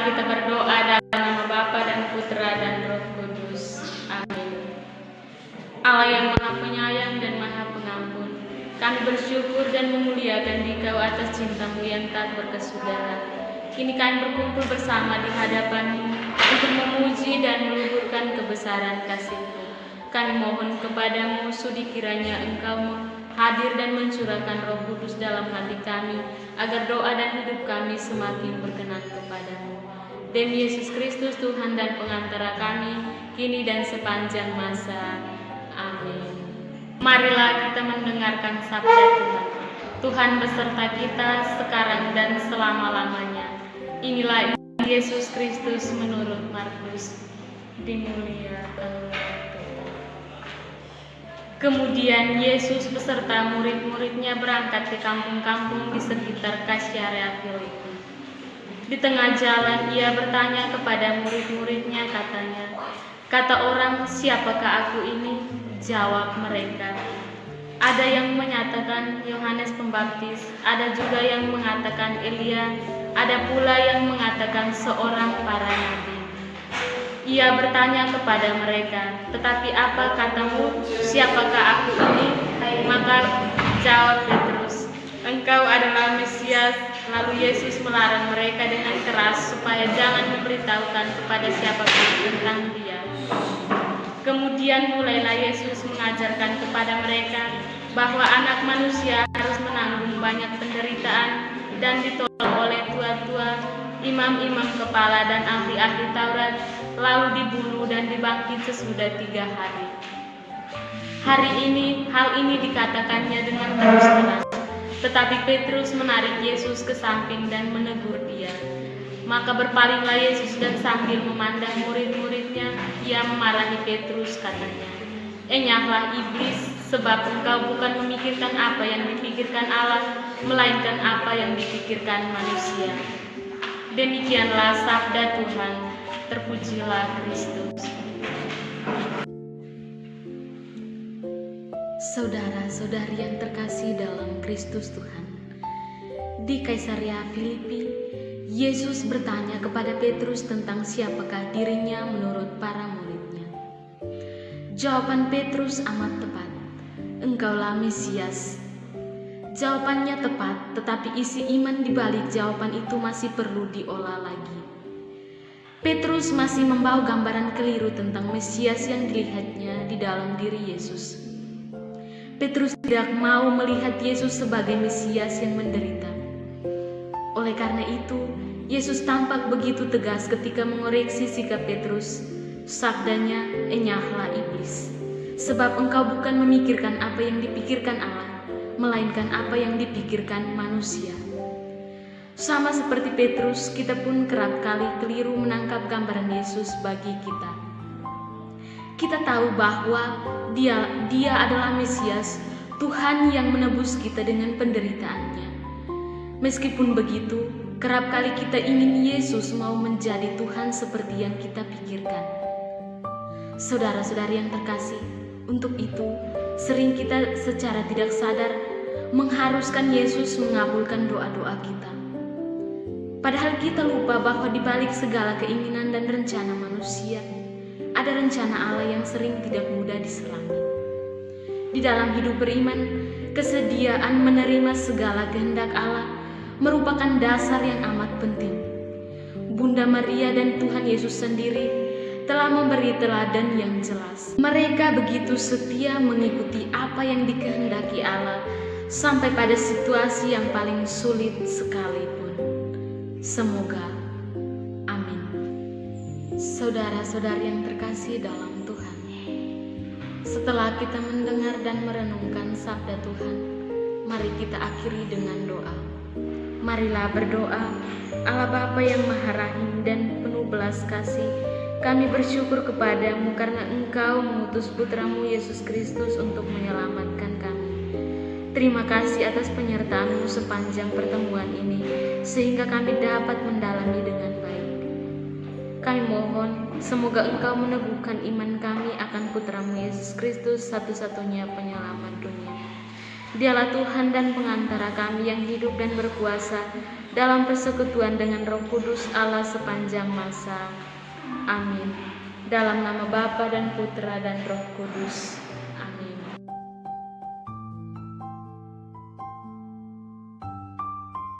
Marilah kita berdoa dalam nama Bapa dan Putra dan Roh Kudus. Amin. Allah yang Maha Penyayang dan Maha Pengampun, kami bersyukur dan memuliakan Dikau atas cinta-Mu yang tak berkesudahan. Kini kami berkumpul bersama di hadapan-Mu untuk memuji dan meluhurkan kebesaran kasih-Mu. Kami mohon kepadamu, sudi kiranya Engkau hadir dan mencurahkan Roh Kudus dalam hati kami, agar doa dan hidup kami semakin berkenan kepadamu. Demi Yesus Kristus, Tuhan dan pengantara kami, kini dan sepanjang masa. Amin. Marilah kita mendengarkan sabda Tuhan. Tuhan beserta kita sekarang dan selama-lamanya. Inilah Yesus Kristus menurut Markus. Dimuliakan Tuhan. Kemudian Yesus beserta murid-muridnya berangkat ke kampung-kampung di sekitar Kaisarea Filipi. Di tengah jalan ia bertanya kepada murid-muridnya, katanya, "Kata orang, siapakah aku ini?" Jawab mereka, "Ada yang menyatakan Yohanes Pembaptis, ada juga yang mengatakan Elia, ada pula yang mengatakan seorang para nabi." Ia bertanya kepada mereka, "Tetapi apa katamu, siapakah aku ini?" Maka jawab Petrus, "Engkau adalah Mesias." Lalu Yesus melarang mereka dengan keras supaya jangan memberitahukan kepada siapapun tentang Dia. Kemudian mulailah Yesus mengajarkan kepada mereka bahwa Anak Manusia harus menanggung banyak penderitaan dan ditolak oleh tua-tua, imam-imam kepala dan ahli-ahli Taurat, lalu dibunuh dan dibangkit sesudah 3 hari. Hal ini dikatakannya dengan terus-teras. Tetapi Petrus menarik Yesus ke samping dan menegur dia. Maka berpalinglah Yesus dan sambil memandang murid-muridnya, ia memarahi Petrus, katanya, "Enyahlah iblis, sebab engkau bukan memikirkan apa yang dipikirkan Allah, melainkan apa yang dipikirkan manusia." Demikianlah sabda Tuhan. Terpujilah Kristus. Saudara-saudari yang terkasih dalam Kristus Tuhan, di Kaisarea Filipi, Yesus bertanya kepada Petrus tentang siapakah dirinya menurut para muridnya. Jawaban Petrus amat tepat, "Engkaulah Mesias." Jawabannya tepat, tetapi isi iman di balik jawaban itu masih perlu diolah lagi. Petrus masih membawa gambaran keliru tentang Mesias yang dilihatnya di dalam diri Yesus. Petrus tidak mau melihat Yesus sebagai Mesias yang menderita. Oleh karena itu, Yesus tampak begitu tegas ketika mengoreksi sikap Petrus. Sabdanya, "Enyahlah iblis, sebab engkau bukan memikirkan apa yang dipikirkan Allah, melainkan apa yang dipikirkan manusia." Sama seperti Petrus, kita pun kerap kali keliru menangkap gambaran Yesus bagi kita. Kita tahu bahwa Dia adalah Mesias, Tuhan yang menebus kita dengan penderitaannya. Meskipun begitu, kerap kali kita ingin Yesus mau menjadi Tuhan seperti yang kita pikirkan. Saudara-saudari yang terkasih, untuk itu sering kita secara tidak sadar mengharuskan Yesus mengabulkan doa-doa kita. Padahal kita lupa bahwa di balik segala keinginan dan rencana manusia, ada rencana Allah yang sering tidak mudah diselami. Di dalam hidup beriman, kesediaan menerima segala kehendak Allah merupakan dasar yang amat penting. Bunda Maria dan Tuhan Yesus sendiri telah memberi teladan yang jelas. Mereka begitu setia mengikuti apa yang dikehendaki Allah sampai pada situasi yang paling sulit sekalipun. Semoga. Amin. Saudara-saudari yang terkasih dalam Tuhan, setelah kita mendengar dan merenungkan sabda Tuhan, mari kita akhiri dengan doa. Marilah berdoa. Allah Bapa yang Maha Rahim dan penuh belas kasih, kami bersyukur kepadamu karena Engkau mengutus Putramu Yesus Kristus untuk menyelamatkan kami. Terima kasih atas penyertaan-Mu sepanjang pertemuan ini, sehingga kami dapat mendalami dengan baik. Kami mohon, semoga Engkau meneguhkan iman kami akan Putramu Yesus Kristus, satu-satunya penyelamat dunia. Dialah Tuhan dan pengantara kami yang hidup dan berkuasa dalam persekutuan dengan Roh Kudus Allah sepanjang masa. Amin. Dalam nama Bapa dan Putra dan Roh Kudus.